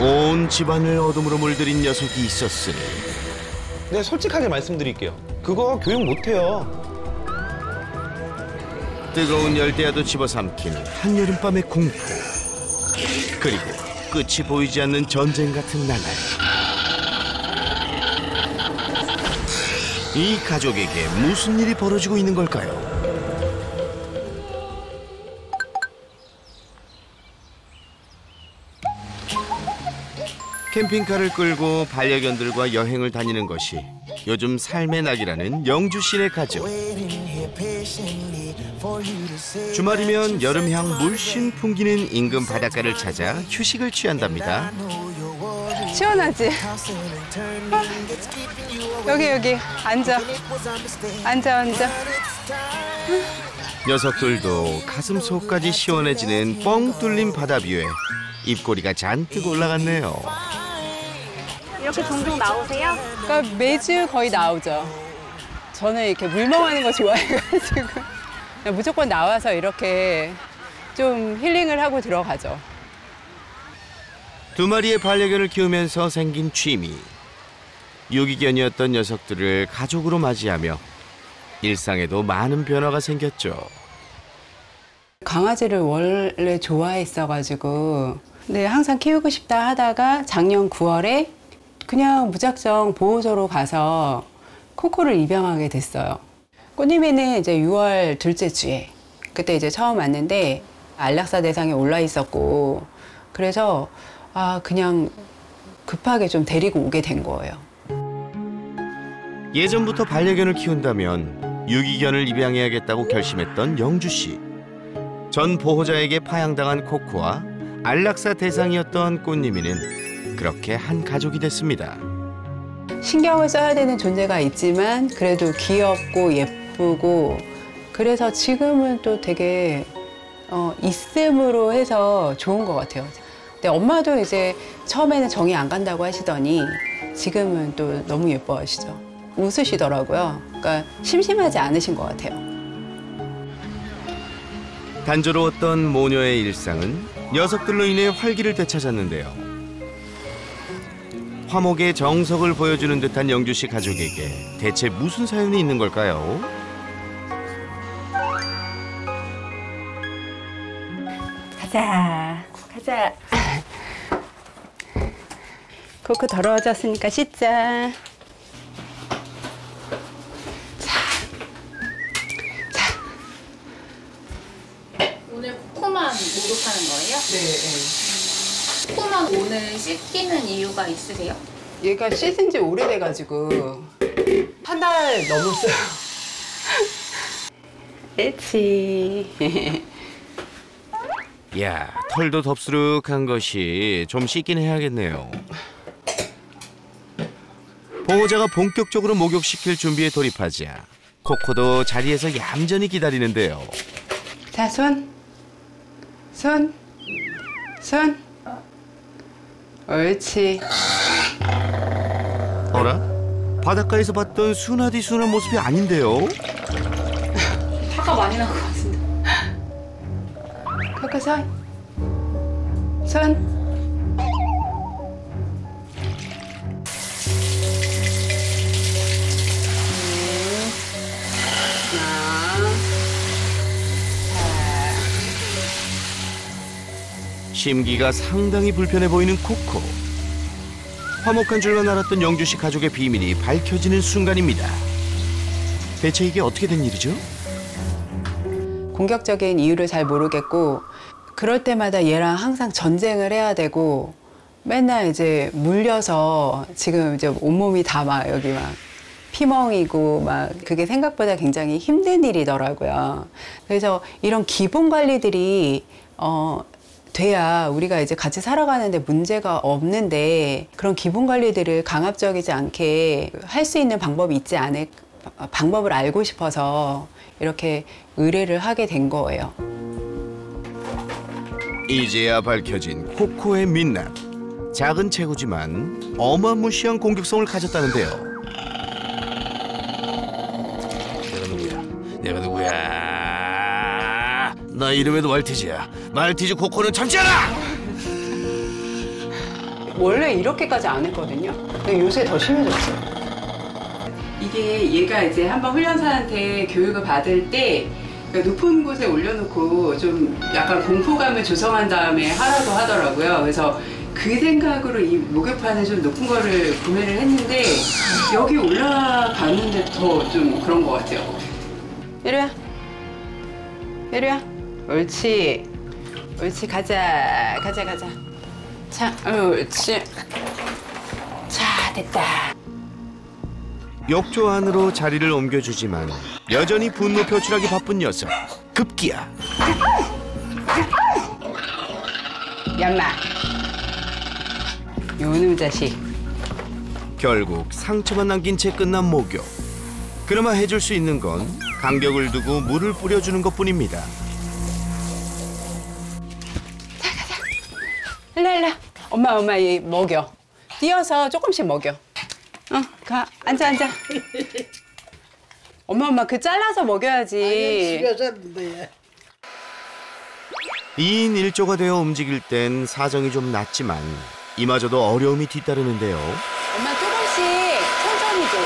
온 집안을 어둠으로 물들인 녀석이 있었으니 네, 솔직하게 말씀드릴게요. 그거 교육 못해요. 뜨거운 열대야도 집어삼킨 한여름밤의 공포, 그리고 끝이 보이지 않는 전쟁 같은 나날. 이 가족에게 무슨 일이 벌어지고 있는 걸까요? 캠핑카를 끌고 반려견들과 여행을 다니는 것이 요즘 삶의 낙이라는 영주 씨네 가족. 주말이면 여름향 물씬 풍기는 인근 바닷가를 찾아 휴식을 취한답니다. 시원하지? 여기 앉아. 앉아. 녀석들도 가슴 속까지 시원해지는 뻥 뚫린 바다뷰에 입꼬리가 잔뜩 올라갔네요. 이렇게 종종 나오세요? 그러니까 매주 거의 나오죠. 저는 이렇게 물멍하는 거 좋아해가지고 그냥 무조건 나와서 이렇게 좀 힐링을 하고 들어가죠. 두 마리의 반려견을 키우면서 생긴 취미. 유기견이었던 녀석들을 가족으로 맞이하며 일상에도 많은 변화가 생겼죠. 강아지를 원래 좋아했어가지고 네, 항상 키우고 싶다 하다가 작년 9월에 그냥 무작정 보호소로 가서 코코를 입양하게 됐어요. 꽃님이는 이제 6월 둘째 주에 그때 이제 처음 왔는데 안락사 대상에 올라 있었고 그래서 그냥 급하게 좀 데리고 오게 된 거예요. 예전부터 반려견을 키운다면 유기견을 입양해야겠다고 결심했던 영주 씨. 전 보호자에게 파양당한 코코와 안락사 대상이었던 꽃님이는 그렇게 한 가족이 됐습니다. 신경을 써야 되는 존재가 있지만 그래도 귀엽고 예쁘고 그래서 지금은 또 되게 있음으로 해서 좋은 것 같아요. 근데 엄마도 이제 처음에는 정이 안 간다고 하시더니 지금은 또 너무 예뻐하시죠. 웃으시더라고요. 그러니까 심심하지 않으신 것 같아요. 단조로웠던 모녀의 일상은 녀석들로 인해 활기를 되찾았는데요. 화목의 정석을 보여주는 듯한 영주 씨 가족에게 대체 무슨 사연이 있는 걸까요? 가자. 코코 더러워졌으니까 씻자. 오늘 코코만 목욕하는 거예요? 네. 코코만 오늘 씻기는 이유가 있으세요? 얘가 씻은 지 오래돼가지고 한 달 넘었어요. 그렇지. 야, 털도 덥수룩한 것이 좀 씻긴 해야겠네요. 보호자가 본격적으로 목욕시킬 준비에 돌입하자 코코도 자리에서 얌전히 기다리는데요. 자, 손. 옳지. 어라? 바닷가에서 봤던 순하디 순한 모습이 아닌데요? 화가 많이 난 것 같은데. 코코 손. 심기가 상당히 불편해 보이는 코코. 화목한 줄만 알았던 영주 씨 가족의 비밀이 밝혀지는 순간입니다. 대체 이게 어떻게 된 일이죠? 공격적인 이유를 잘 모르겠고 그럴 때마다 얘랑 항상 전쟁을 해야 되고 맨날 이제 물려서 지금 이제 온몸이 다 막 여기 막 피멍이고 막 그게 생각보다 굉장히 힘든 일이더라고요. 그래서 이런 기본 관리들이 돼야 우리가 이제 같이 살아가는데 문제가 없는데 그런 기본 관리들을 강압적이지 않게 할 수 있는 방법이 있지 않을 방법을 알고 싶어서 이렇게 의뢰를 하게 된 거예요. 이제야 밝혀진 코코의 민낯. 작은 체구지만 어마무시한 공격성을 가졌다는데요. 내가 누구야? 나 이름에도 말티즈야. 말티즈 코코는 참지 않아! 원래 이렇게까지 안 했거든요. 근데 요새 더 심해졌어요. 이게 얘가 이제 한번 훈련사한테 교육을 받을 때 그러니까 높은 곳에 올려놓고 좀 약간 공포감을 조성한 다음에 하라고 하더라고요. 그래서 그 생각으로 이 목욕판을 좀 높은 거를 구매를 했는데 여기 올라가는데 더 좀 그런 것 같아요. 이리와. 이리와. 옳지. 옳지. 가자. 가자, 가자. 자, 옳지. 자, 됐다. 욕조 안으로 자리를 옮겨주지만 여전히 분노 표출하기 바쁜 녀석. 급기야. 얌마. 요놈 자식. 결국 상처만 남긴 채 끝난 목욕. 그나마 해줄 수 있는 건 간격을 두고 물을 뿌려주는 것뿐입니다. 일로. 엄마 얘 먹여. 뛰어서 조금씩 먹여. 가. 앉아. 엄마 그 잘라서 먹여야지. 집에서는데 2인 1조가 되어 움직일 땐 사정이 좀 낫지만 이마저도 어려움이 뒤따르는데요. 엄마 조금씩 천천히 줘.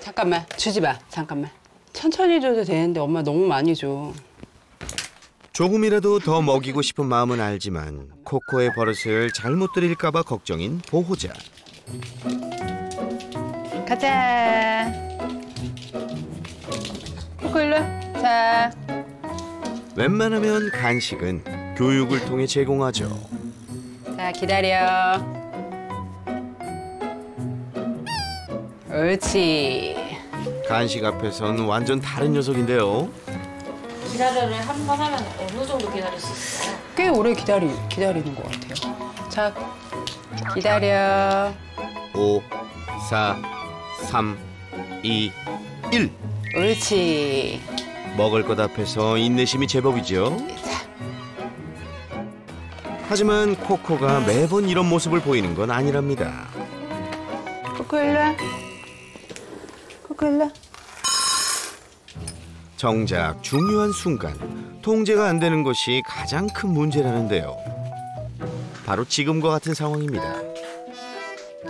잠깐만 주지 마. 잠깐만. 천천히 줘도 되는데 엄마 너무 많이 줘. 조금이라도 더 먹이고 싶은 마음은 알지만 코코의 버릇을 잘못 들일까 봐 걱정인 보호자. 가자. 코코 일로. 자. 웬만하면 간식은 교육을 통해 제공하죠. 자, 기다려. 옳지. 간식 앞에선 완전 다른 녀석인데요. 기다려를 한 번 하면 어느 정도 기다릴 수 있어요? 꽤 오래 기다리는 것 같아요. 자, 기다려. 5, 4, 3, 2, 1. 옳지. 먹을 것 앞에서 인내심이 제법이죠. 하지만 코코가 매번 이런 모습을 보이는 건 아니랍니다. 코코 일로 와. 코코 일로 와. 정작 중요한 순간 통제가 안 되는 것이 가장 큰 문제라는데요. 바로 지금과 같은 상황입니다.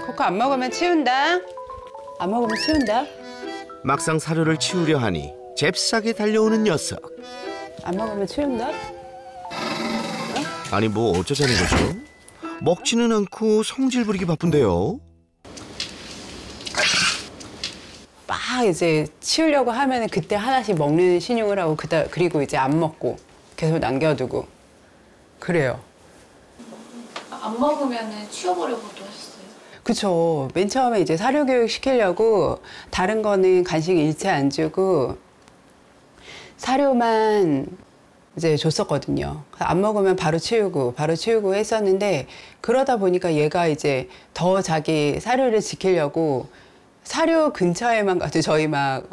코코 안 먹으면 치운다. 안 먹으면 치운다. 막상 사료를 치우려 하니 잽싸게 달려오는 녀석. 안 먹으면 치운다. 아니 뭐 어쩌자는 거죠? 먹지는 않고 성질 부리기 바쁜데요. 막 이제 치우려고 하면은 그때 하나씩 먹는 신용을 하고 그리고 이제 안 먹고 계속 남겨두고 그래요. 안 먹으면 치워버리고도 했어요. 그쵸. 맨 처음에 이제 사료 교육 시키려고 다른 거는 간식 일체 안 주고 사료만 이제 줬었거든요. 안 먹으면 바로 치우고 했었는데 그러다 보니까 얘가 이제 더 자기 사료를 지키려고 사료 근처에만 가도 저희 막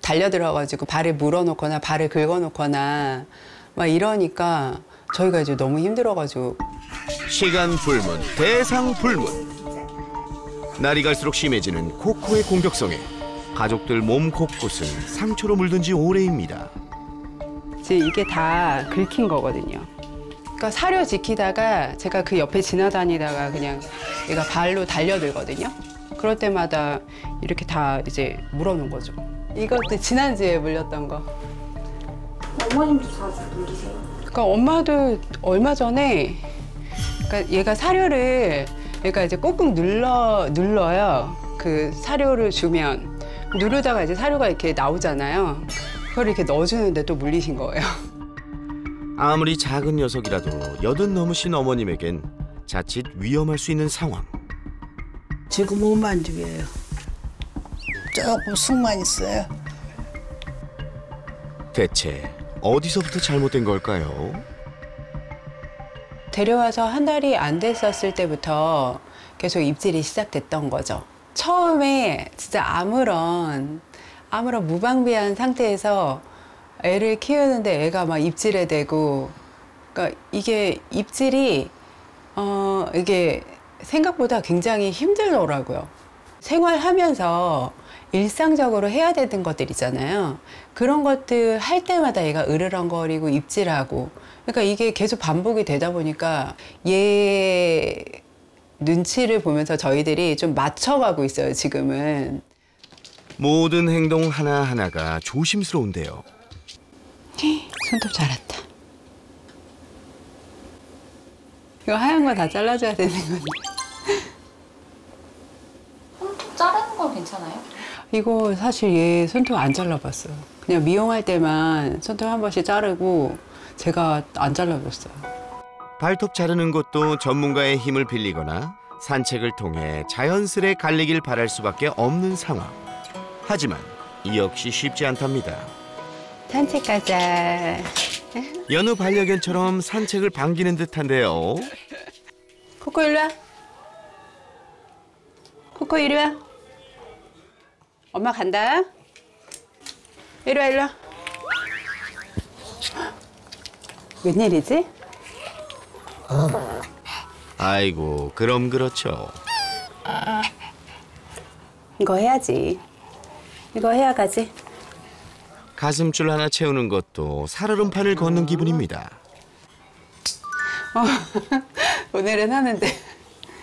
달려들어가지고 발을 물어놓거나 발을 긁어놓거나 막 이러니까 저희가 이제 너무 힘들어가지고 시간 불문, 대상 불문. 날이 갈수록 심해지는 코코의 공격성에 가족들 몸 곳곳은 상처로 물든 지 오래입니다. 지금 이게 다 긁힌 거거든요. 그러니까 사료 지키다가 제가 그 옆에 지나다니다가 그냥 얘가 발로 달려들거든요. 그럴 때마다 이렇게 다 이제 물어놓은 거죠. 이것도 지난주에 물렸던 거. 어머님도 자주 물리세요? 그러니까 엄마도 얼마 전에 그러니까 얘가 사료를 얘가 이제 꾹꾹 눌러요. 그 사료를 주면 누르다가 이제 사료가 이렇게 나오잖아요. 그걸 이렇게 넣어주는데 또 물리신 거예요. 아무리 작은 녀석이라도 80 넘으신 어머님에겐 자칫 위험할 수 있는 상황. 지금 못 만지게요. 조금 숙만 있어요. 대체 어디서부터 잘못된 걸까요? 데려와서 한 달이 안 됐었을 때부터 계속 입질이 시작됐던 거죠. 처음에 진짜 아무런 무방비한 상태에서 애를 키우는데 애가 막 입질에 대고, 그러니까 이게 입질이 이게 생각보다 굉장히 힘들더라고요. 생활하면서 일상적으로 해야 되는 것들 있잖아요. 그런 것들 할 때마다 얘가 으르렁거리고 입질하고. 그러니까 이게 계속 반복이 되다 보니까 얘 눈치를 보면서 저희들이 좀 맞춰가고 있어요, 지금은. 모든 행동 하나하나가 조심스러운데요. 손톱 자랐다. 이거 하얀 거 다 잘라줘야 되는 건데. 손톱 자르는 건 괜찮아요? 이거 사실 얘 손톱 안 잘라봤어요. 그냥 미용할 때만 손톱 한 번씩 자르고 제가 안 잘라줬어요. 발톱 자르는 것도 전문가의 힘을 빌리거나 산책을 통해 자연스레 갈리길 바랄 수밖에 없는 상황. 하지만 이 역시 쉽지 않답니다. 산책 가자. 여느 반려견처럼 산책을 반기는 듯한데요. 코코 일로 와. 코코 이리 와. 엄마 간다. 이리 와, 이리 와. 웬일이지? 아이고, 그럼 그렇죠. 이거 해야지. 이거 해야 가지. 가슴줄 하나 채우는 것도 살얼음판을 걷는 기분입니다. 오늘은 하는데.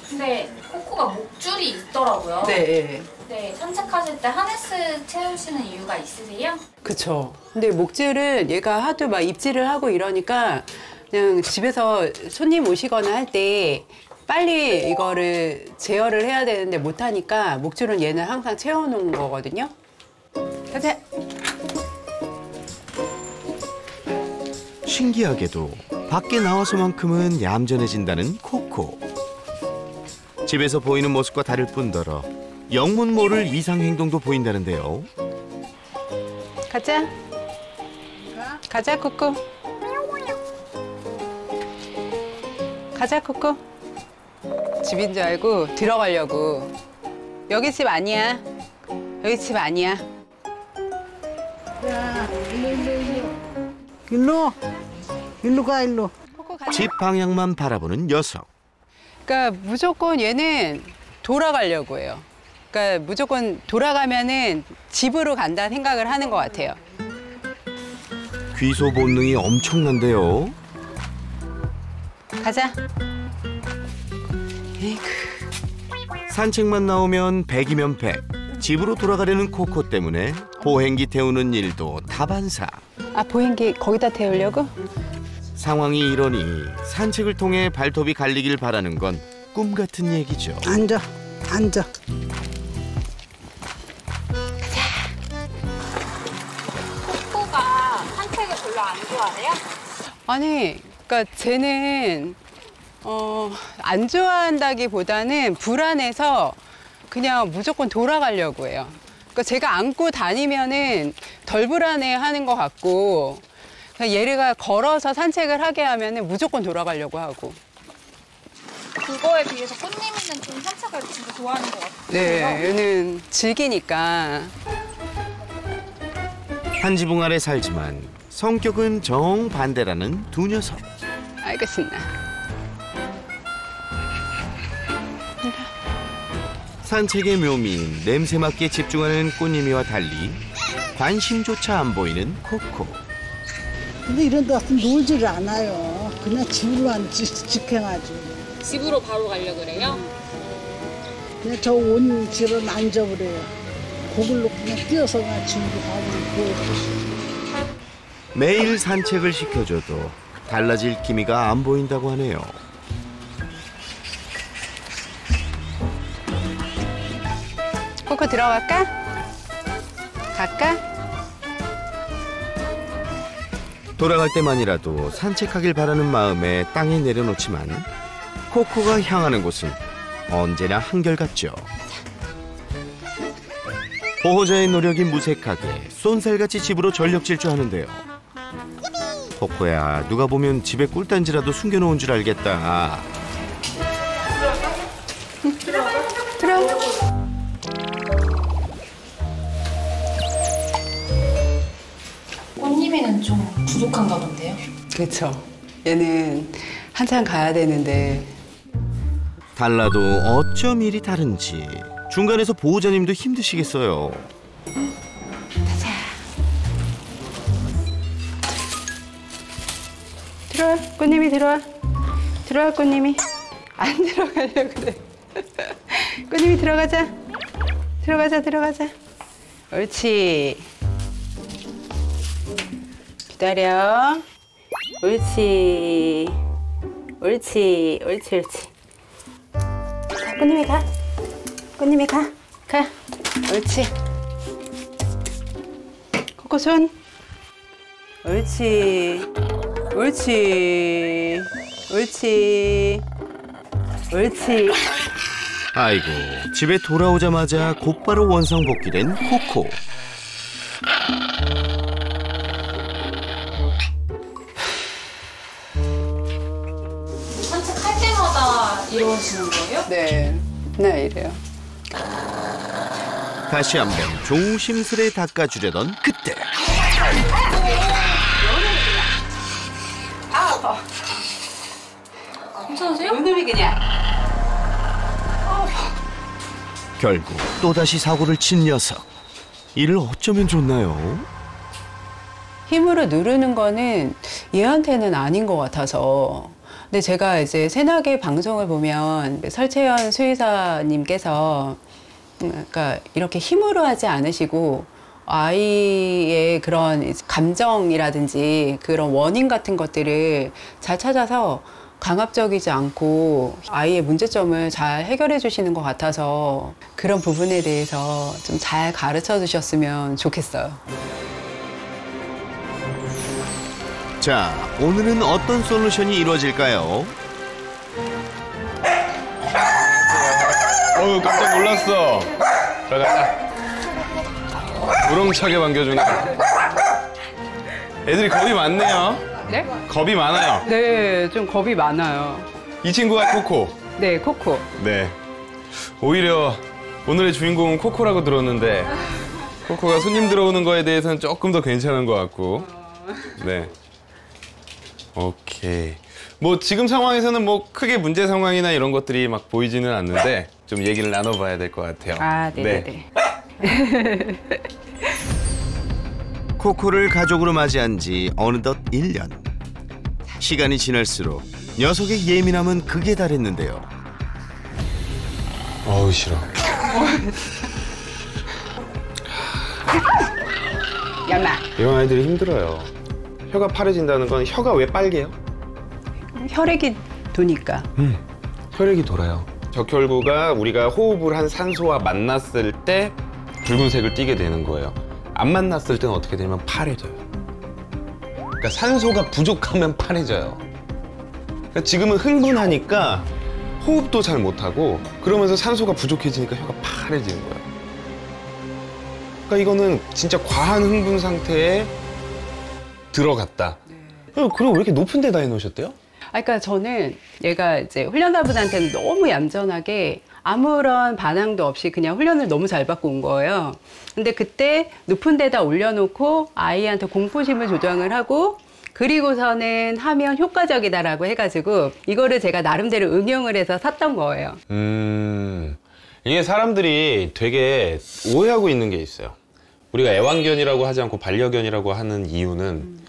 근데 코코가 목줄이 있더라고요. 네. 네, 산책하실 때 하네스 채우시는 이유가 있으세요? 그쵸. 근데 목줄은 얘가 하도 막 입질을 하고 이러니까 그냥 집에서 손님 오시거나 할 때 빨리 이거를 제어를 해야 되는데 못하니까 목줄은 얘는 항상 채워놓은 거거든요. 가자. 신기하게도 밖에 나와서만큼은 얌전해진다는 코코. 집에서 보이는 모습과 다를 뿐더러 영문 모를 이상 행동도 보인다는데요. 가자. 가자, 코코. 가자, 코코. 집인 줄 알고 들어가려고. 여기 집 아니야. 여기 집 아니야. 야, 일로. 일로 가, 일로. 코코 가자. 집 방향만 바라보는 녀석. 그러니까 무조건 얘는 돌아가려고 해요. 그러니까 무조건 돌아가면은 집으로 간다는 생각을 하는 것 같아요. 귀소 본능이 엄청난데요. 가자. 에이구. 산책만 나오면 100이면 100. 집으로 돌아가려는 코코 때문에 보행기 태우는 일도 다반사. 아, 보행기 거기다 태우려고? 상황이 이러니 산책을 통해 발톱이 갈리길 바라는 건 꿈 같은 얘기죠. 앉아, 앉아. 코코가 산책을 별로 안 좋아해요? 아니, 그러니까 쟤는 안 좋아한다기보다는 불안해서 그냥 무조건 돌아가려고 해요. 그러니까 제가 안고 다니면은 덜 불안해하는 것 같고, 그냥 얘가 걸어서 산책을 하게 하면은 무조건 돌아가려고 하고. 그거에 비해서 꽃님이는 좀 산책을 진짜 좋아하는 것 같아요. 네, 얘는 즐기니까. 한 지붕 아래 살지만 성격은 정반대라는 두 녀석. 아이고 신나. 산책의 묘미인 냄새 맡기에 집중하는 꽃님이와 달리 관심조차 안 보이는 코코. 근데 이런 데 와서 놀지를 않아요. 그냥 집으로만 직행하지. 집으로 바로 가려고 그래요? 그냥 저 온 집을 앉아버려요. 그걸로 그냥 뛰어서 그냥 집으로 가고. 매일 산책을 시켜줘도 달라질 기미가 안 보인다고 하네요. 코코 들어갈까? 갈까? 돌아갈 때만이라도 산책하길 바라는 마음에 땅에 내려놓지만 코코가 향하는 곳은 언제나 한결같죠. 보호자의 노력이 무색하게 쏜살같이 집으로 전력 질주하는데요. 코코야, 누가 보면 집에 꿀단지라도 숨겨놓은 줄 알겠다. 들어. 꽃님이는 좀 부족한가 본데요? 그렇죠. 얘는 한참 가야 되는데. 달라도 어쩜 일이 다른지 중간에서 보호자님도 힘드시겠어요. 들어와. 꽃님이 들어와. 들어와, 꽃님이. 안 들어가려고 그래. 꽃님이 들어가자. 들어가자. 옳지. 기다려. 옳지. 자, 꽃님이 가. 가. 옳지. 코코 손. 옳지. 아이고, 집에 돌아오자마자 곧바로 원상복귀된 코코. 산책할 때마다 이러시는 거예요? 네. 나 이래요. 다시 한번 조심스레 닦아주려던 그때. 괜찮으세요? 요놈이 그냥. 결국 또다시 사고를 친 녀석. 이를 어쩌면 좋나요? 힘으로 누르는 거는 얘한테는 아닌 것 같아서. 근데 제가 이제 새나게 방송을 보면 설채연 수의사님께서 그러니까 이렇게 힘으로 하지 않으시고 아이의 그런 감정이라든지 그런 원인 같은 것들을 잘 찾아서 강압적이지 않고 아이의 문제점을 잘 해결해 주시는 것 같아서 그런 부분에 대해서 좀 잘 가르쳐 주셨으면 좋겠어요. 자, 오늘은 어떤 솔루션이 이루어질까요? 어우, 깜짝 놀랐어. 들어가자. 우렁차게 반겨주네. 애들이 겁이 많네요. 네? 겁이 많아요. 네, 좀 겁이 많아요. 이 친구가 코코. 네, 코코. 네. 오히려 오늘의 주인공은 코코라고 들었는데 코코가 손님 들어오는 거에 대해서는 조금 더 괜찮은 것 같고. 네. 오케이. 뭐 지금 상황에서는 뭐 크게 문제 상황이나 이런 것들이 막 보이지는 않는데 좀 얘기를 나눠봐야 될 것 같아요. 아, 네네네. 코코를 가족으로 맞이한 지 어느덧 1년. 시간이 지날수록 녀석의 예민함은 극에 달했는데요. 어우, 싫어. 야마. 이런 아이들이 힘들어요. 혀가 파래진다는 건 혀가 왜 빨개요? 혈액이 도니까. 혈액이 돌아요. 적혈구가 우리가 호흡을 한 산소와 만났을 때 붉은색을 띠게 되는 거예요. 안 만났을 때는 어떻게 되면 파래져요. 그러니까 산소가 부족하면 파래져요. 그러니까 지금은 흥분하니까 호흡도 잘 못하고 그러면서 산소가 부족해지니까 혀가 파래지는 거예요. 그러니까 이거는 진짜 과한 흥분 상태에 들어갔다. 그럼 왜 이렇게 높은 데다 해놓으셨대요? 그러니까 저는 얘가 이제 훈련사분한테는 너무 얌전하게 아무런 반항도 없이 그냥 훈련을 너무 잘 받고 온 거예요. 근데 그때 높은 데다 올려놓고 아이한테 공포심을 조정을 하고 그리고서는 하면 효과적이다라고 해가지고 이거를 제가 나름대로 응용을 해서 샀던 거예요. 이게 사람들이 되게 오해하고 있는 게 있어요. 우리가 애완견이라고 하지 않고 반려견이라고 하는 이유는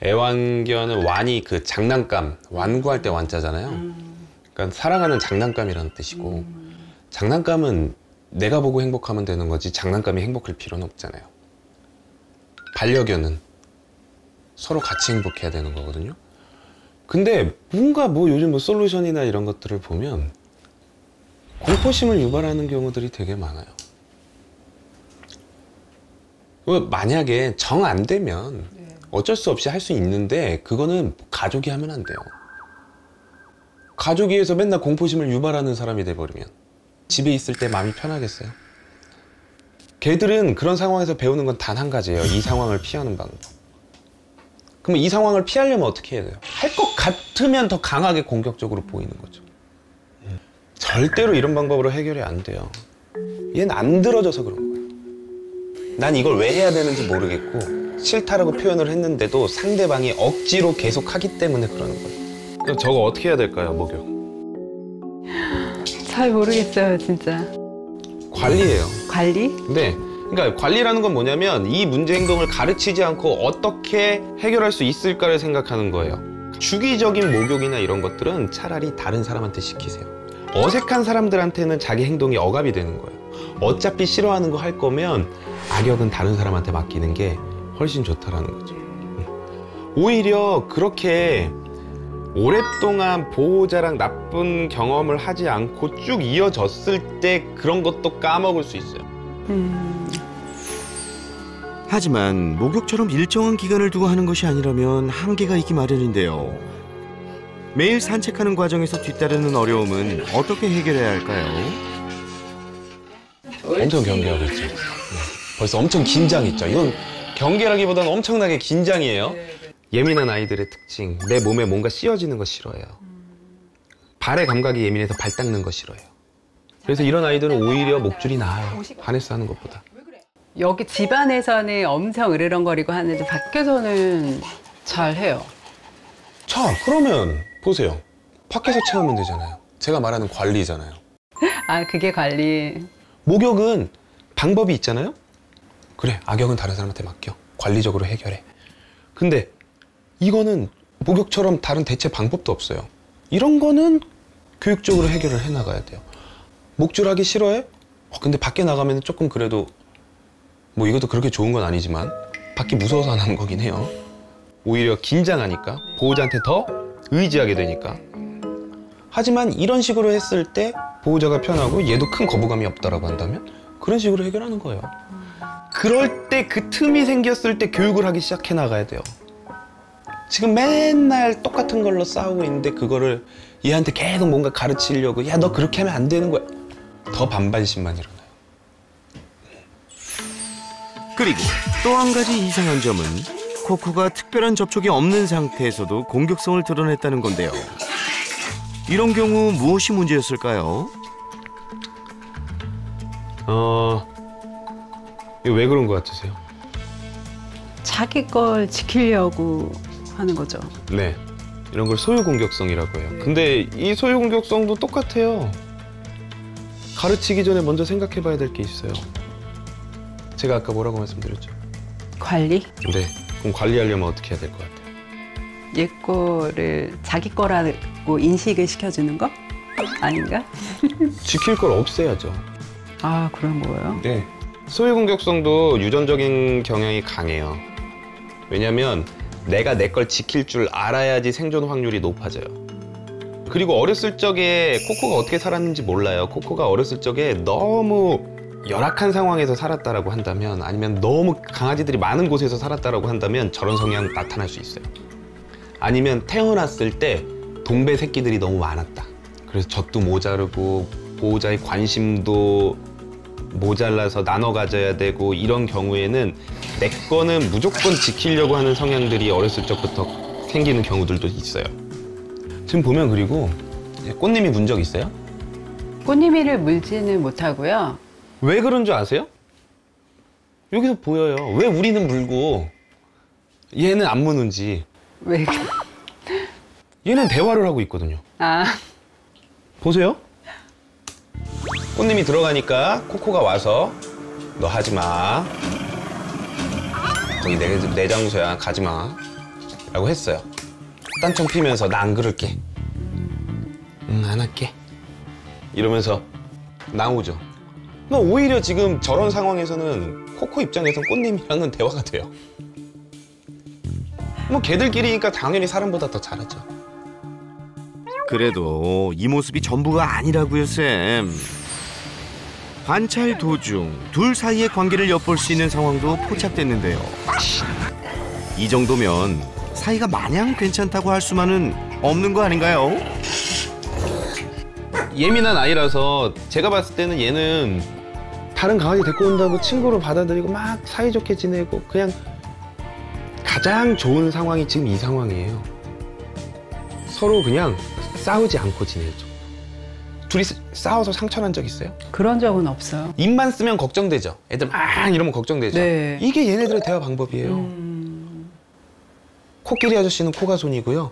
애완견은 완이 그 장난감, 완구할 때 완자잖아요. 그러니까 사랑하는 장난감이라는 뜻이고 장난감은 내가 보고 행복하면 되는 거지 장난감이 행복할 필요는 없잖아요. 반려견은 서로 같이 행복해야 되는 거거든요. 근데 뭔가 뭐 요즘 뭐 솔루션이나 이런 것들을 보면 공포심을 유발하는 경우들이 되게 많아요. 만약에 정 안 되면 어쩔 수 없이 할 수 있는데 그거는 가족이 하면 안 돼요. 가족이 해서 맨날 공포심을 유발하는 사람이 돼버리면 집에 있을 때 마음이 편하겠어요? 걔들은 그런 상황에서 배우는 건 단 한 가지예요. 이 상황을 피하는 방법. 그러면 이 상황을 피하려면 어떻게 해야 돼요? 할 것 같으면 더 강하게 공격적으로 보이는 거죠. 절대로 이런 방법으로 해결이 안 돼요. 얘는 안 들어져서 그런 거예요. 난 이걸 왜 해야 되는지 모르겠고 싫다라고 표현을 했는데도 상대방이 억지로 계속 하기 때문에 그러는 거예요. 그럼 저거 어떻게 해야 될까요, 목욕? 잘 모르겠어요, 진짜. 관리예요. 관리? 네. 그러니까 관리라는 건 뭐냐면 이 문제 행동을 가르치지 않고 어떻게 해결할 수 있을까를 생각하는 거예요. 주기적인 목욕이나 이런 것들은 차라리 다른 사람한테 시키세요. 어색한 사람들한테는 자기 행동이 억압이 되는 거예요. 어차피 싫어하는 거 할 거면 악역은 다른 사람한테 맡기는 게 훨씬 좋다라는 거죠. 오히려 그렇게 오랫동안 보호자랑 나쁜 경험을 하지 않고 쭉 이어졌을 때 그런 것도 까먹을 수 있어요. 하지만 목욕처럼 일정한 기간을 두고 하는 것이 아니라면 한계가 있기 마련인데요. 매일 산책하는 과정에서 뒤따르는 어려움은 어떻게 해결해야 할까요? 엄청 경계하고 있죠. 벌써 엄청 긴장했죠. 이건 경계라기보다는 엄청나게 긴장이에요. 예민한 아이들의 특징, 내 몸에 뭔가 씌워지는 거 싫어해요. 발의 감각이 예민해서 발 닦는 거 싫어해요. 그래서 이런 아이들은 오히려 목줄이 나아요. 반에서 하는 것보다. 여기 집안에서는 엄청 으르렁거리고 하는데 밖에서는 잘 해요. 자, 그러면 보세요. 밖에서 채우면 되잖아요. 제가 말하는 관리잖아요. 아, 그게 관리. 목욕은 방법이 있잖아요. 그래, 악역은 다른 사람한테 맡겨. 관리적으로 해결해. 근데 이거는 목욕처럼 다른 대체 방법도 없어요. 이런 거는 교육적으로 해결을 해나가야 돼요. 목줄하기 싫어해? 근데 밖에 나가면 조금 그래도 뭐 이것도 그렇게 좋은 건 아니지만 밖이 무서워서 안 하는 거긴 해요. 오히려 긴장하니까 보호자한테 더 의지하게 되니까. 하지만 이런 식으로 했을 때 보호자가 편하고 얘도 큰 거부감이 없다라고 한다면 그런 식으로 해결하는 거예요. 그럴 때 그 틈이 생겼을 때 교육을 하기 시작해 나가야 돼요. 지금 맨날 똑같은 걸로 싸우고 있는데 그거를 얘한테 계속 뭔가 가르치려고 야, 너 그렇게 하면 안 되는 거야. 더 반발심만 일어나요. 그리고 또 한 가지 이상한 점은 코코가 특별한 접촉이 없는 상태에서도 공격성을 드러냈다는 건데요. 이런 경우 무엇이 문제였을까요? 이거 왜 그런 것 같으세요? 자기 걸 지키려고 하는 거죠. 네, 이런 걸 소유 공격성이라고 해요. 근데 이 소유 공격성도 똑같아요. 가르치기 전에 먼저 생각해 봐야 될 게 있어요. 제가 아까 뭐라고 말씀드렸죠? 관리? 네, 그럼 관리하려면 어떻게 해야 될 것 같아요? 얘 거를 자기 거라고 인식을 시켜주는 거? 아닌가? 지킬 걸 없애야죠. 아, 그런 거예요? 네, 소유 공격성도 유전적인 경향이 강해요. 왜냐면 내가 내 걸 지킬 줄 알아야지 생존 확률이 높아져요. 그리고 어렸을 적에 코코가 어떻게 살았는지 몰라요. 코코가 어렸을 적에 너무 열악한 상황에서 살았다라고 한다면, 아니면 너무 강아지들이 많은 곳에서 살았다라고 한다면 저런 성향 나타날 수 있어요. 아니면 태어났을 때 동배 새끼들이 너무 많았다. 그래서 젖도 모자르고 보호자의 관심도 모자라서 나눠 가져야 되고, 이런 경우에는 내 거는 무조건 지키려고 하는 성향들이 어렸을 적부터 생기는 경우들도 있어요. 지금 보면, 그리고 꽃님이 문 적 있어요? 꽃님이를 물지는 못하고요. 왜 그런 줄 아세요? 여기서 보여요. 왜 우리는 물고 얘는 안 무는지. 왜? 얘는 대화를 하고 있거든요. 아, 보세요. 꽃님이 들어가니까 코코가 와서 너 하지 마. 거기 내 장소야. 가지 마. 라고 했어요. 딴청 피면서 나 안 그럴게. 안 할게. 이러면서 나오죠. 오히려 지금 저런 상황에서는 코코 입장에선 꽃님이랑은 대화가 돼요. 뭐 걔들끼리니까 당연히 사람보다 더 잘하죠. 그래도 이 모습이 전부가 아니라고요, 쌤. 관찰 도중 둘 사이의 관계를 엿볼 수 있는 상황도 포착됐는데요. 이 정도면 사이가 마냥 괜찮다고 할 수만은 없는 거 아닌가요? 예민한 아이라서 제가 봤을 때는 얘는 다른 강아지 데리고 온다고 친구로 받아들이고 막 사이좋게 지내고, 그냥 가장 좋은 상황이 지금 이 상황이에요. 서로 그냥 싸우지 않고 지내죠. 둘이 싸워서 상처난 적 있어요? 그런 적은 없어요. 입만 쓰면 걱정되죠. 애들 막 이러면 걱정되죠. 네. 이게 얘네들의 대화 방법이에요. 코끼리 아저씨는 코가 손이고요.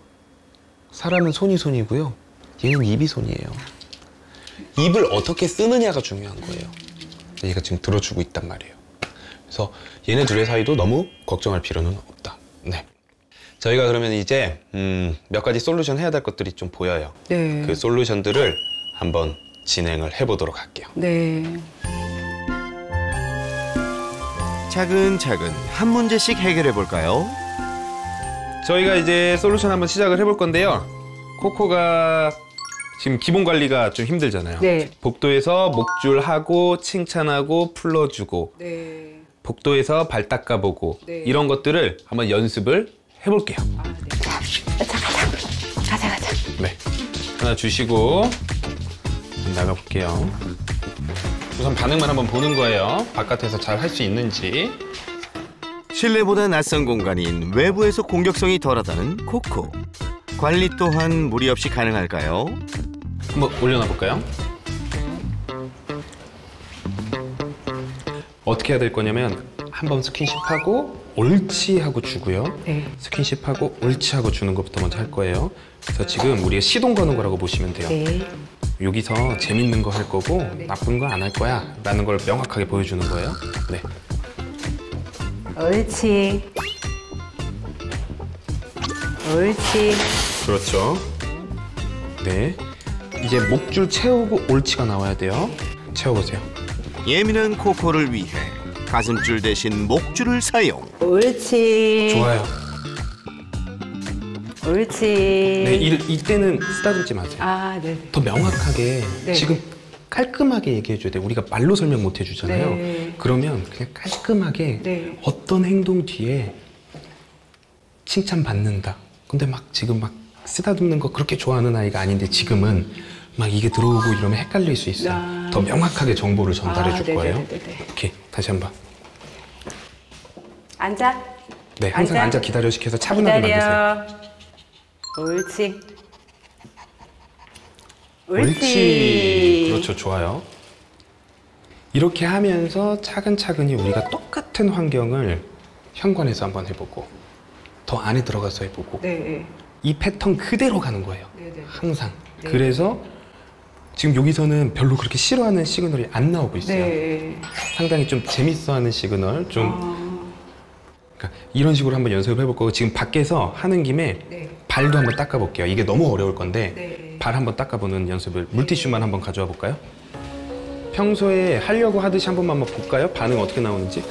사람은 손이 손이고요. 얘는 입이 손이에요. 입을 어떻게 쓰느냐가 중요한 거예요. 얘가 지금 들어주고 있단 말이에요. 그래서 얘네 둘의 사이도 너무 걱정할 필요는 없다. 네. 저희가 그러면 이제 몇 가지 솔루션 해야 될 것들이 좀 보여요. 네. 그 솔루션들을 한번 진행을 해보도록 할게요. 네. 차근차근 한 문제씩 해결해 볼까요? 저희가 이제 솔루션 한번 시작을 해볼 건데요. 코코가 지금 기본 관리가 좀 힘들잖아요. 네. 복도에서 목줄하고 칭찬하고 풀러주고 네. 복도에서 발 닦아보고 네. 이런 것들을 한번 연습을 해볼게요. 가자. 네. 하나 주시고 나가볼게요. 우선 반응만 한번 보는 거예요. 바깥에서 잘 할 수 있는지. 실내보다 낯선 공간인 외부에서 공격성이 덜하다는 코코. 관리 또한 무리 없이 가능할까요? 한번 올려놔 볼까요? 어떻게 해야 될 거냐면 한번 스킨십하고 옳지 하고 주고요. 네. 스킨십하고 옳지 하고 주는 것부터 먼저 할 거예요. 그래서 지금 우리가 시동 거는 거라고 보시면 돼요. 네. 여기서 재밌는 거 할 거고 나쁜 거 안 할 거야 라는 걸 명확하게 보여주는 거예요. 네. 옳지. 옳지. 그렇죠. 네. 이제 목줄 채우고 옳지가 나와야 돼요. 채워보세요. 예민한 코코를 위해 가슴줄 대신 목줄을 사용. 옳지. 좋아요. 옳지. 네, 이때는 쓰다듬지 마세요. 아, 네. 더 명확하게 네. 지금 깔끔하게 얘기해줘야 돼요. 우리가 말로 설명 못 해주잖아요. 네. 그러면 그냥 깔끔하게 네. 어떤 행동 뒤에 칭찬받는다. 근데 막 지금 막 쓰다듬는 거 그렇게 좋아하는 아이가 아닌데 지금은 막 이게 들어오고 이러면 헷갈릴 수 있어요. 아. 더 명확하게 정보를 전달해 줄 네네네네. 거예요. 오케이, 다시 한번. 앉아. 네, 항상 앉아 기다려 시켜서 차분하게 만드세요. 옳지. 옳지. 그렇죠, 좋아요. 이렇게 하면서 차근차근히 우리가 똑같은 환경을 현관에서 한번 해보고 더 안에 들어가서 해보고 네. 이 패턴 그대로 가는 거예요. 네네. 항상. 네. 그래서 지금 여기서는 별로 그렇게 싫어하는 시그널이 안 나오고 있어요. 네. 상당히 좀 재밌어하는 시그널, 좀 그러니까 이런 식으로 한번 연습을 해볼 거고 지금 밖에서 하는 김에 네. 발도 한번 닦아볼게요. 이게 너무 어려울 건데 네. 발 한번 닦아보는 연습을 물티슈만 한번 가져와 볼까요? 평소에 하려고 하듯이 한 번만 한번 볼까요? 반응 어떻게 나오는지?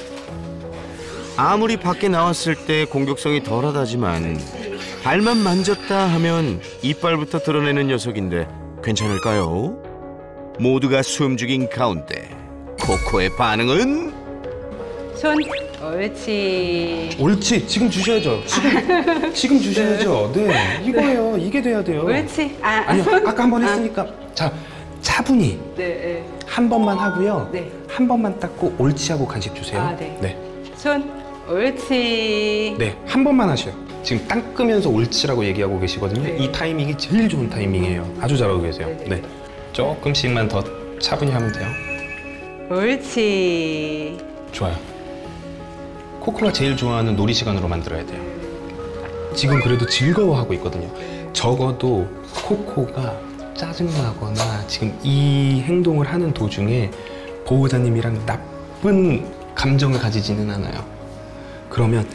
아무리 밖에 나왔을 때 공격성이 덜하다지만 발만 만졌다 하면 이빨부터 드러내는 녀석인데 괜찮을까요? 모두가 숨죽인 가운데 코코의 반응은? 손. 옳지. 옳지. 지금 주셔야죠. 지금 주셔야죠. 네, 이거예요. 이게 돼야 돼요. 옳지. 아니요, 아까 한 번 했으니까 자, 차분히 네. 한 번만 하고요. 네. 한 번만 닦고 옳지 하고 간식 주세요. 아, 네. 네. 손. 옳지. 네, 한 번만 하셔요. 지금 닦으면서 옳지라고 얘기하고 계시거든요. 네. 이 타이밍이 제일 좋은 타이밍이에요. 아주 잘하고 계세요. 네, 네. 네, 조금씩만 더 차분히 하면 돼요. 옳지. 좋아요. 코코가 제일 좋아하는 놀이 시간으로 만들어야 돼요. 지금 그래도 즐거워하고 있거든요. 적어도 코코가 짜증나거나 지금 이 행동을 하는 도중에 보호자님이랑 나쁜 감정을 가지지는 않아요. 그러면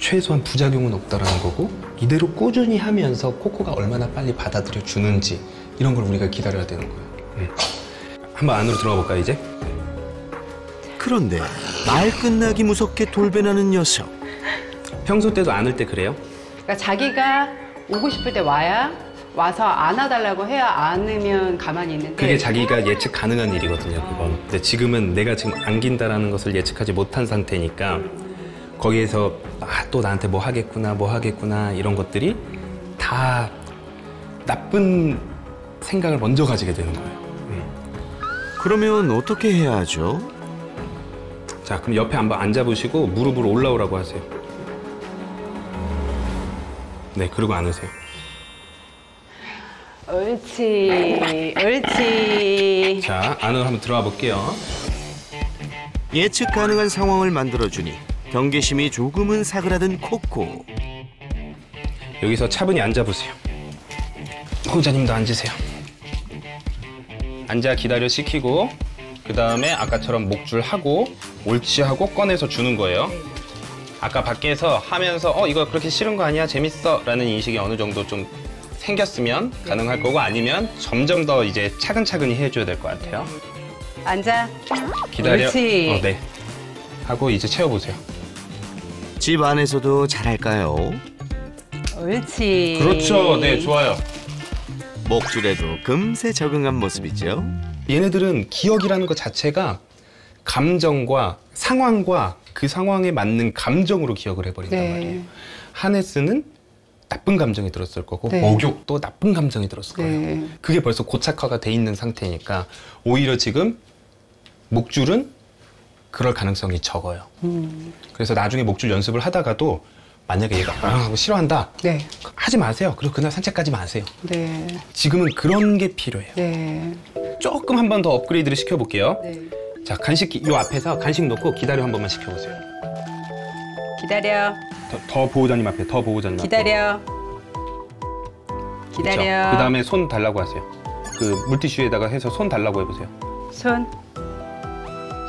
최소한 부작용은 없다라는 거고 이대로 꾸준히 하면서 코코가 얼마나 빨리 받아들여 주는지 이런 걸 우리가 기다려야 되는 거예요. 한번 안으로 들어가 볼까요, 이제? 그런데 말 끝나기 무섭게 돌변하는 녀석. 평소 때도 안을 때 그래요? 그러니까 자기가 오고 싶을 때 와서 안아달라고 해야 안으면 가만히 있는데 그게 자기가 예측 가능한 일이거든요, 그건. 근데 지금은 내가 지금 안긴다라는 것을 예측하지 못한 상태니까 거기에서 또 나한테 뭐 하겠구나 이런 것들이 다 나쁜 생각을 먼저 가지게 되는 거예요. 그러면 어떻게 해야 하죠? 자, 그럼 옆에 한번 앉아보시고 무릎으로 올라오라고 하세요. 네, 그리고 안으세요. 옳지. 옳지. 자, 안으로 한번 들어가 볼게요. 예측 가능한 상황을 만들어주니 경계심이 조금은 사그라든 코코. 여기서 차분히 앉아보세요. 보호자님도 앉으세요. 앉아 기다려 시키고 그 다음에 아까처럼 목줄 하고 옳지 하고 꺼내서 주는 거예요. 아까 밖에서 하면서 이거 그렇게 싫은 거 아니야? 재밌어? 라는 인식이 어느 정도 좀 생겼으면 가능할 거고 아니면 점점 더 이제 차근차근히 해줘야 될 것 같아요. 앉아. 기다려. 옳지. 네. 하고 이제 채워보세요. 집 안에서도 잘할까요? 옳지. 그렇죠. 네, 좋아요. 목줄에도 금세 적응한 모습이죠. 얘네들은 기억이라는 것 자체가 감정과 상황과 그 상황에 맞는 감정으로 기억을 해버린단 네. 말이에요. 하네스는 나쁜 감정이 들었을 거고 네. 목욕도 나쁜 감정이 들었을 거예요. 네. 그게 벌써 고착화가 돼 있는 상태니까 오히려 지금 목줄은 그럴 가능성이 적어요. 그래서 나중에 목줄 연습을 하다가도 만약에 얘가 하고 싫어한다. 네. 하지 마세요. 그리고 그날 산책까지 마세요. 네. 지금은 그런 게 필요해요. 네. 조금 한 번 더 업그레이드를 시켜볼게요. 네. 자, 간식 요 앞에서 간식 놓고 기다려 한 번만 시켜보세요. 기다려. 더 보호자님 앞에, 더 보호자님 앞에. 기다려. 그쵸? 기다려. 그 다음에 손 달라고 하세요. 그 물티슈에다가 해서 손 달라고 해보세요. 손.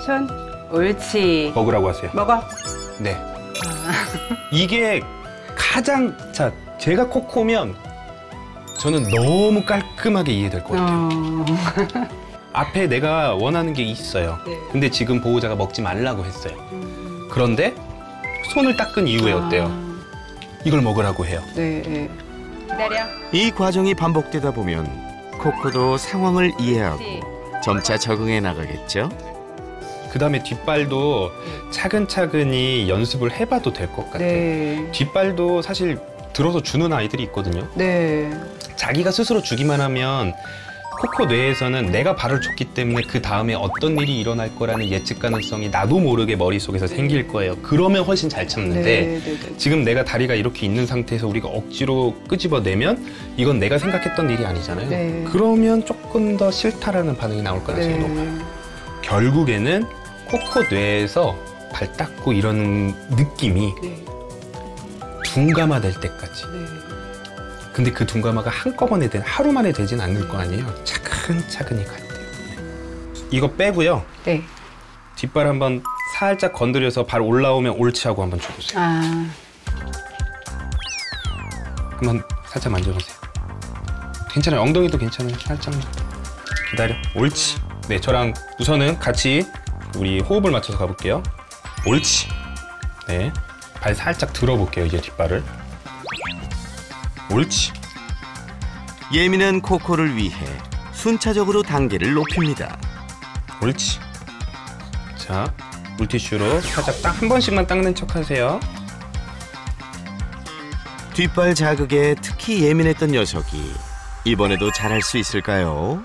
손. 옳지. 먹으라고 하세요. 먹어. 네. 이게 가장, 자, 제가 코코면 저는 너무 깔끔하게 이해될 것 같아요. 앞에 내가 원하는 게 있어요. 네. 근데 지금 보호자가 먹지 말라고 했어요. 그런데 손을 닦은 이후에 어때요? 이걸 먹으라고 해요. 네. 기다려. 이 과정이 반복되다 보면 코코도 상황을 이해하고 점차 적응해 나가겠죠. 그 다음에 뒷발도 차근차근히 연습을 해봐도 될 것 같아요. 네. 뒷발도 사실 들어서 주는 아이들이 있거든요. 네. 자기가 스스로 주기만 하면 코코 뇌에서는 내가 발을 줬기 때문에 그 다음에 어떤 일이 일어날 거라는 예측 가능성이 나도 모르게 머릿속에서 생길 거예요. 그러면 훨씬 잘 참는데 네. 지금 내가 다리가 이렇게 있는 상태에서 우리가 억지로 끄집어내면 이건 내가 생각했던 일이 아니잖아요. 네. 그러면 조금 더 싫다라는 반응이 나올 가능성이 높아요. 결국에는 코코 뇌에서 발 닦고 이러는 느낌이 네. 둔감화될 때까지. 네. 근데 그 둔감화가 한꺼번에 하루 만에 되진 않을 거 아니에요. 차근차근히 가야 돼요. 이거 빼고요. 네. 뒷발 한번 살짝 건드려서 발 올라오면 옳지 하고 한번 줘보세요. 아. 한번 살짝 만져보세요. 괜찮아요. 엉덩이도 괜찮아요. 살짝만. 기다려. 옳지. 네, 저랑 우선은 같이 우리 호흡을 맞춰서 가볼게요. 옳지. 네. 발 살짝 들어볼게요. 이제 뒷발을. 옳지. 예민한 코코를 위해 순차적으로 단계를 높입니다. 옳지. 자, 물티슈로 살짝 딱 한 번씩만 닦는 척 하세요. 뒷발 자극에 특히 예민했던 녀석이 이번에도 잘할 수 있을까요?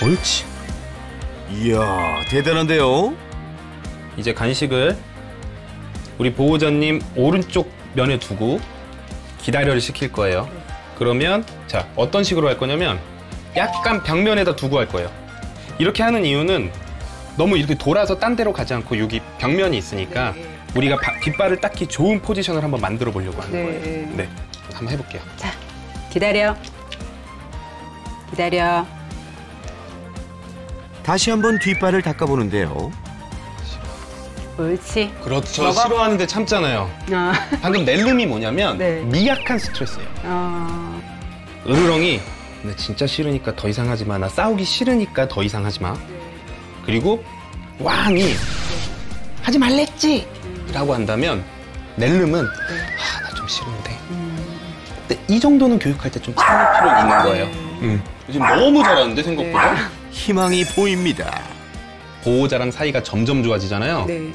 옳지. 이야, 대단한데요? 이제 간식을 우리 보호자님 오른쪽 면에 두고 기다려를 시킬 거예요. 그러면 자, 어떤 식으로 할 거냐면 약간 벽면에다 두고 할 거예요. 이렇게 하는 이유는 너무 이렇게 돌아서 딴 데로 가지 않고 여기 벽면이 있으니까 우리가 뒷발을 딱히 좋은 포지션을 한번 만들어 보려고 하는 거예요. 네, 한번 해볼게요. 자, 기다려. 기다려. 다시 한번 뒷발을 닦아보는데요. 옳지. 그렇죠. 먹어. 싫어하는데 참잖아요. 방금 낼름이 뭐냐면 네. 미약한 스트레스예요. 으르렁이 나 진짜 싫으니까 더 이상 하지 마. 나 싸우기 싫으니까 더 이상 하지 마. 그리고 왕이 하지 말랬지! 라고 한다면 낼름은 나 좀 싫은데. 근데 이 정도는 교육할 때 좀 참을 필요 있는 거예요. 요즘 너무 잘하는데 생각보다. 희망이 보입니다. 보호자랑 사이가 점점 좋아지잖아요. 네.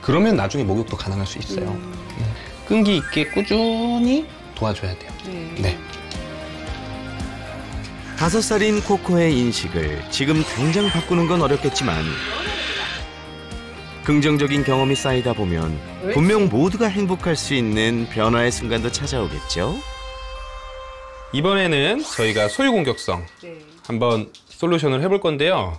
그러면 나중에 목욕도 가능할 수 있어요. 끈기 있게 꾸준히 도와줘야 돼요. 네. 5살인 코코의 인식을 지금 당장 바꾸는 건 어렵겠지만 긍정적인 경험이 쌓이다 보면 분명 모두가 행복할 수 있는 변화의 순간도 찾아오겠죠? 이번에는 저희가 소유공격성 한번 솔루션을 해볼 건데요.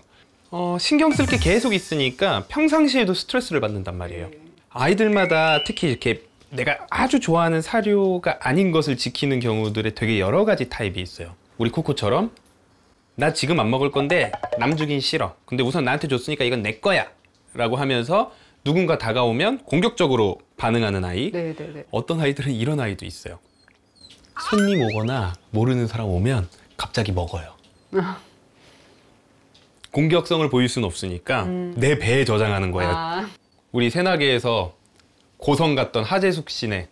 신경 쓸 게 계속 있으니까 평상시에도 스트레스를 받는단 말이에요. 아이들마다 특히 이렇게 내가 아주 좋아하는 사료가 아닌 것을 지키는 경우들에 되게 여러 가지 타입이 있어요. 우리 코코처럼 나 지금 안 먹을 건데 남 주긴 싫어. 근데 우선 나한테 줬으니까 이건 내 거야 라고 하면서 누군가 다가오면 공격적으로 반응하는 아이. 네네네. 어떤 아이들은 이런 아이도 있어요. 손님 오거나 모르는 사람 오면 갑자기 먹어요. 공격성을 보일 수는 없으니까 내 배에 저장하는 거예요. 아. 우리 새나개에서 고성 갔던 하재숙 씨네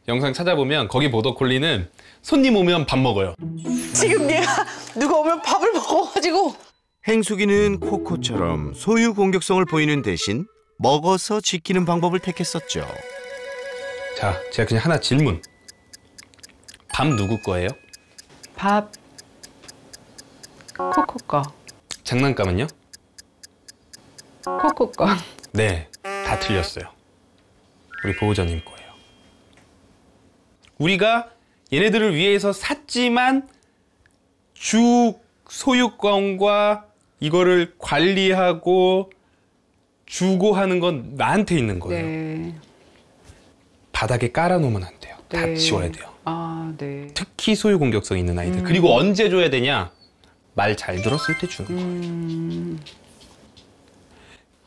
영상 찾아보면 거기 보더콜리는 손님 오면 밥 먹어요. 지금 얘가 누가 오면 밥을 먹어가지고 행숙이는 코코처럼 소유 공격성을 보이는 대신 먹어서 지키는 방법을 택했었죠. 자, 제가 그냥 하나 질문. 밥 누구 거예요? 밥 코코 거. 장난감은요? 코코 거. 네, 다 틀렸어요. 우리 보호자님 거예요. 우리가 얘네들을 위해서 샀지만 주 소유권과 이거를 관리하고 주고 하는 건 나한테 있는 거예요. 네. 바닥에 깔아놓으면 안 돼요. 다 네. 치워야 돼요. 아, 네. 특히 소유 공격성 있는 아이들. 그리고 언제 줘야 되냐? 말 잘 들었을 때 주는 거예요.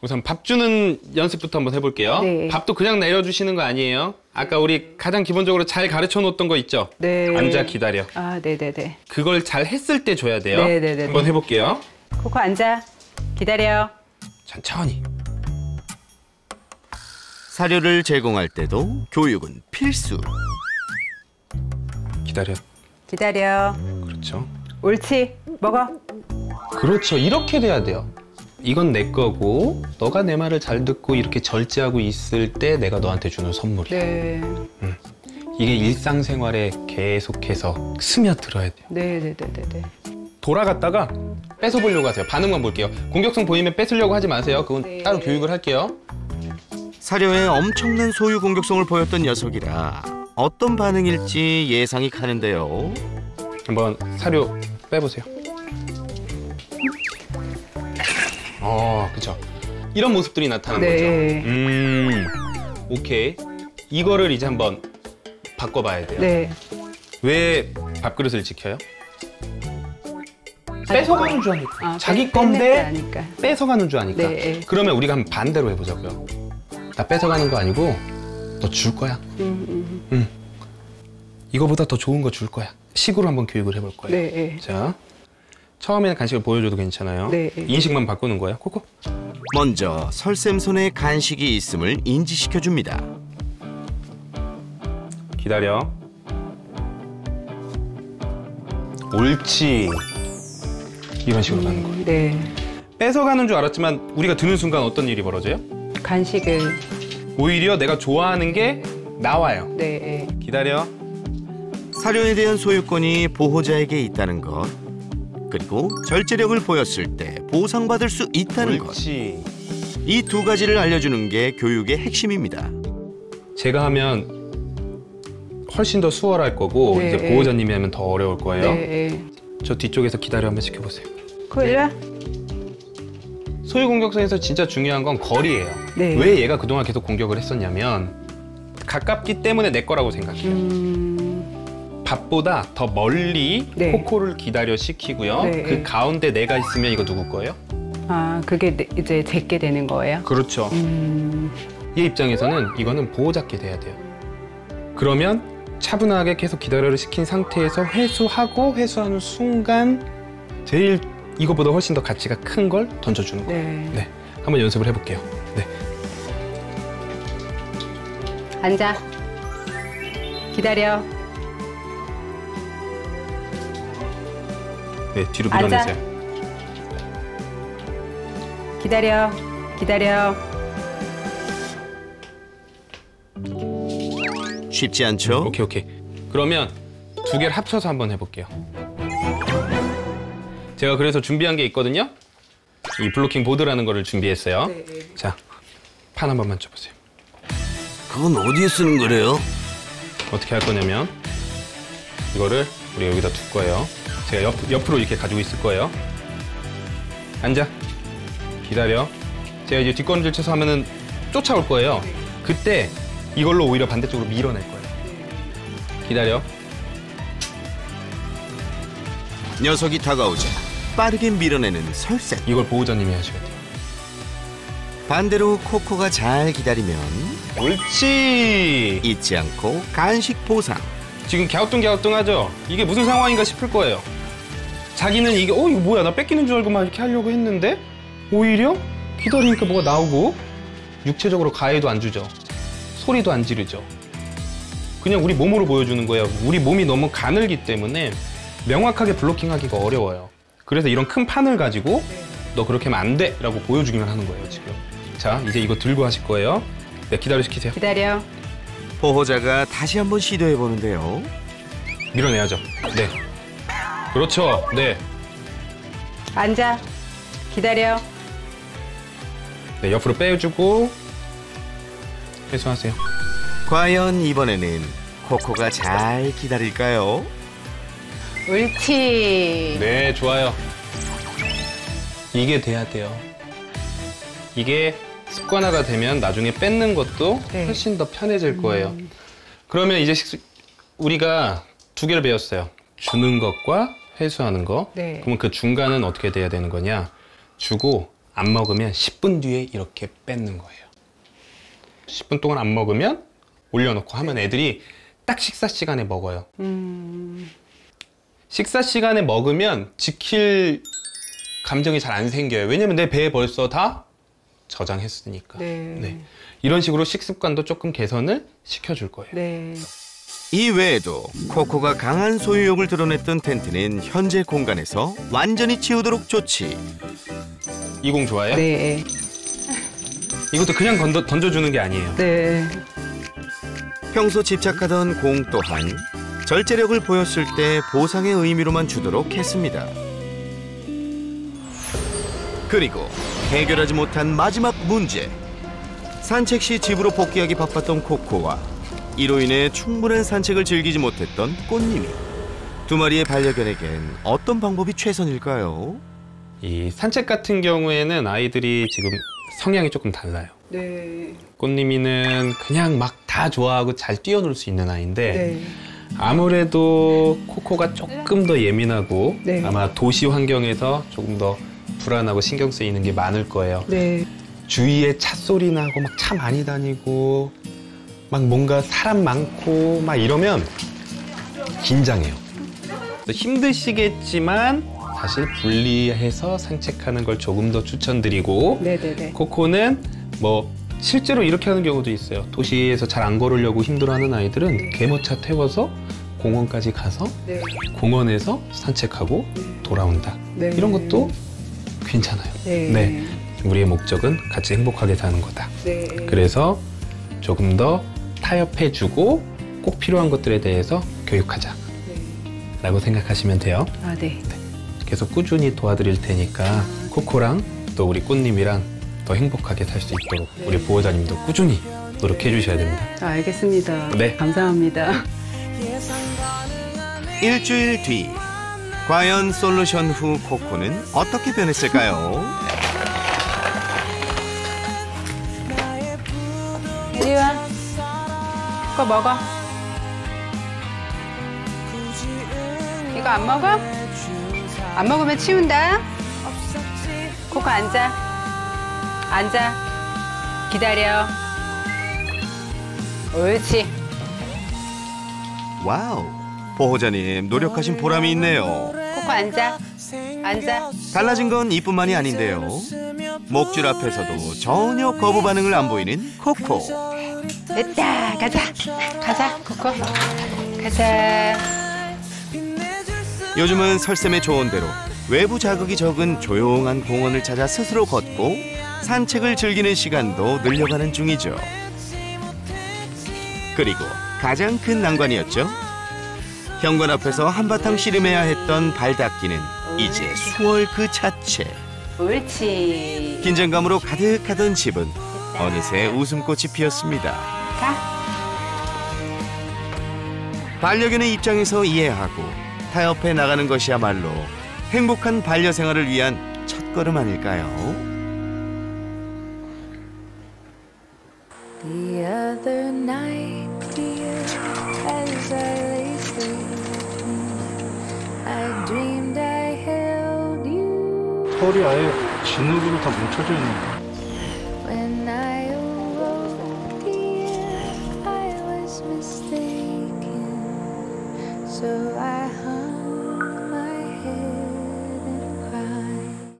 우선 밥 주는 연습부터 한번 해볼게요. 네. 밥도 그냥 내려주시는 거 아니에요. 아까 우리 가장 기본적으로 잘 가르쳐 놓았던 거 있죠? 네. 앉아 기다려. 아, 네네네. 그걸 잘 했을 때 줘야 돼요. 네네네. 한번 해볼게요. 코코 앉아. 기다려. 천천히. 사료를 제공할 때도 교육은 필수. 기다려. 기다려. 그렇죠. 옳지. 먹어. 그렇죠. 이렇게 돼야 돼요. 이건 내 거고 너가 내 말을 잘 듣고 이렇게 절제하고 있을 때 내가 너한테 주는 선물이야. 네. 이게 일상생활에 계속해서 스며들어야 돼요. 네네네네. 돌아갔다가 뺏어보려고 하세요. 반응만 볼게요. 공격성 보이면 뺏으려고 하지 마세요. 그건 네. 따로 교육을 할게요. 사료에 엄청난 소유 공격성을 보였던 녀석이라 어떤 반응일지 예상이 가는데요. 한번 사료 빼보세요. 그쵸. 이런 모습들이 나타나는 네. 거죠. 오케이. 이거를 이제 한번 바꿔봐야 돼요. 네. 왜 밥그릇을 지켜요? 뺏어가는 줄 아니까. 아, 자기 뺏는 건데 줄 아니까. 뺏어가는 줄 아니까. 네. 그러면 우리가 한번 반대로 해보자고요. 나 뺏어가는 거 아니고 너 줄 거야. 이거보다 더 좋은 거 줄 거야. 식으로 한번 교육을 해볼 거예요. 네. 자, 처음에는 간식을 보여줘도 괜찮아요. 네. 인식만 바꾸는 거예요. 코코. 먼저 설쌤 손에 간식이 있음을 인지시켜줍니다. 기다려. 옳지. 이런 식으로 가는 거예요. 네. 뺏어가는 줄 알았지만 우리가 드는 순간 어떤 일이 벌어져요? 간식을. 오히려 내가 좋아하는 게 나와요. 네. 기다려. 사료에 대한 소유권이 보호자에게 있다는 것, 그리고 절제력을 보였을 때 보상받을 수 있다는 것. 옳지. 이 두 가지를 알려주는 게 교육의 핵심입니다. 제가 하면 훨씬 더 수월할 거고 네. 이제 보호자님이 하면 더 어려울 거예요. 네. 저 뒤쪽에서 기다려 한번 시켜보세요. 코일라? 소유 공격성에서 진짜 중요한 건 거리예요. 네. 왜 얘가 그동안 계속 공격을 했었냐면 가깝기 때문에 내 거라고 생각해요. 밥보다 더 멀리 네. 코코를 기다려 시키고요. 네. 그 가운데 내가 있으면 이거 누구 거예요? 아, 그게 이제 제게 되는 거예요? 그렇죠. 얘 입장에서는 이거는 보호자께 돼야 돼요. 그러면 차분하게 계속 기다려를 시킨 상태에서 회수하고 회수하는 순간 제일 이거보다 훨씬 더 가치가 큰 걸 던져주는 거예요. 네. 네, 한번 연습을 해볼게요. 네, 앉아. 기다려. 네 뒤로 앉아. 밀어내세요. 기다려. 기다려. 쉽지 않죠? 오케이. 그러면 두 개를 합쳐서 한번 해볼게요. 제가 그래서 준비한 게 있거든요. 이 블로킹 보드라는 거를 준비했어요. 자, 판 한 번만 쳐보세요. 그건 어디에 쓰는 거래요? 어떻게 할 거냐면 이거를 우리 여기다 둘 거예요. 제가 옆으로 이렇게 가지고 있을 거예요. 앉아. 기다려. 제가 이제 뒷걸음질 쳐서 하면은 쫓아올 거예요. 그때 이걸로 오히려 반대쪽으로 밀어낼 거예요. 기다려. 녀석이 다가오자 빠르게 밀어내는 설쌤. 이걸 보호자님이 하셔야 돼요. 반대로 코코가 잘 기다리면 옳지. 잊지 않고 간식 보상. 지금 갸우뚱하죠? 이게 무슨 상황인가 싶을 거예요. 자기는 이게 이거 뭐야, 나 뺏기는 줄 알고 막 이렇게 하려고 했는데 오히려 기다리니까 뭐가 나오고 육체적으로 가해도 안 주죠. 소리도 안 지르죠. 그냥 우리 몸으로 보여주는 거예요. 우리 몸이 너무 가늘기 때문에 명확하게 블로킹하기가 어려워요. 그래서 이런 큰 판을 가지고 너 그렇게 하면 안 돼! 라고 보여주기만 하는 거예요, 지금. 자, 이제 이거 들고 하실 거예요. 네, 기다리세요. 기다려. 보호자가 다시 한번 시도해 보는데요. 밀어내야죠. 네. 그렇죠. 네. 앉아. 기다려. 네, 옆으로 빼주고 회수하세요. 과연 이번에는 코코가 잘 기다릴까요? 옳지. 네, 좋아요. 이게 돼야 돼요. 이게 습관화가 되면 나중에 뺏는 것도 네. 훨씬 더 편해질 거예요. 그러면 이제 우리가 두 개를 배웠어요. 주는 것과 회수하는 거. 네. 그러면 그 중간은 어떻게 돼야 되는 거냐? 주고 안 먹으면 10분 뒤에 이렇게 뺏는 거예요. 10분 동안 안 먹으면 올려놓고 하면 애들이 딱 식사 시간에 먹어요. 식사 시간에 먹으면 지킬 감정이 잘 안 생겨요. 왜냐면 내 배에 벌써 다 저장했으니까. 네. 이런 식으로 식습관도 조금 개선을 시켜줄 거예요. 네. 이 외에도 코코가 강한 소유욕을 드러냈던 텐트는 현재 공간에서 완전히 치우도록 조치. 이 공 좋아해요? 네. 이것도 그냥 던져주는 게 아니에요. 네. 평소 집착하던 공 또한 절제력을 보였을 때 보상의 의미로만 주도록 했습니다. 그리고 해결하지 못한 마지막 문제. 산책 시 집으로 복귀하기 바빴던 코코와 이로 인해 충분한 산책을 즐기지 못했던 꽃님이 두 마리의 반려견에겐 어떤 방법이 최선일까요? 이 산책 같은 경우에는 아이들이 지금 성향이 조금 달라요. 네. 꽃님이는 그냥 막 다 좋아하고 잘 뛰어놀 수 있는 아이인데 네. 아무래도 코코가 조금 더 예민하고 네. 아마 도시 환경에서 조금 더 불안하고 신경 쓰이는 게 많을 거예요. 네. 주위에 차 소리 나고 막 차 많이 다니고 막 뭔가 사람 많고 막 이러면 긴장해요. 힘드시겠지만 사실 분리해서 산책하는 걸 조금 더 추천드리고 네네네. 코코는 뭐 실제로 이렇게 하는 경우도 있어요. 도시에서 잘 안 걸으려고 힘들어하는 아이들은 개모차 태워서 공원까지 가서 네. 공원에서 산책하고 돌아온다. 네. 이런 것도 괜찮아요. 네. 우리의 목적은 같이 행복하게 사는 거다. 네. 그래서 조금 더 타협해주고 꼭 필요한 것들에 대해서 교육하자 라고 생각하시면 돼요. 아, 네. 계속 꾸준히 도와드릴 테니까 코코랑 또 우리 꽃님이랑 더 행복하게 살 수 있도록 우리 보호자님도 꾸준히 노력해 주셔야 됩니다. 아, 알겠습니다. 네. 감사합니다. 일주일 뒤. 과연 솔루션 후 코코는 어떻게 변했을까요? 이리 와. 그거 먹어. 이거 안 먹어? 안 먹으면 치운다. 코코 앉아. 앉아. 기다려. 옳지. 와우, 보호자님 노력하신 보람이 있네요. 코코 앉아. 앉아. 달라진 건 이뿐만이 아닌데요. 목줄 앞에서도 전혀 거부 반응을 안 보이는 코코. 됐다. 가자. 가자, 코코. 가자. 요즘은 설쌤의 조언대로 외부 자극이 적은 조용한 공원을 찾아 스스로 걷고 산책을 즐기는 시간도 늘려가는 중이죠. 그리고 가장 큰 난관이었죠. 현관 앞에서 한바탕 씨름해야 했던 발 닦기는 이제 수월 그 자체. 옳지. 긴장감으로 가득하던 집은 어느새 웃음꽃이 피었습니다. 가. 반려견의 입장에서 이해하고 타협해 나가는 것이야말로 행복한 반려생활을 위한 첫걸음 아닐까요? The other night, dear, as I lay sleeping, I dreamed I held you 털이 아예 진흙으로 다 뭉쳐져 있는 거. when So I hung my head and cried.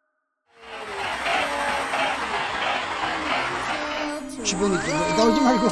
주변에 나오지 말고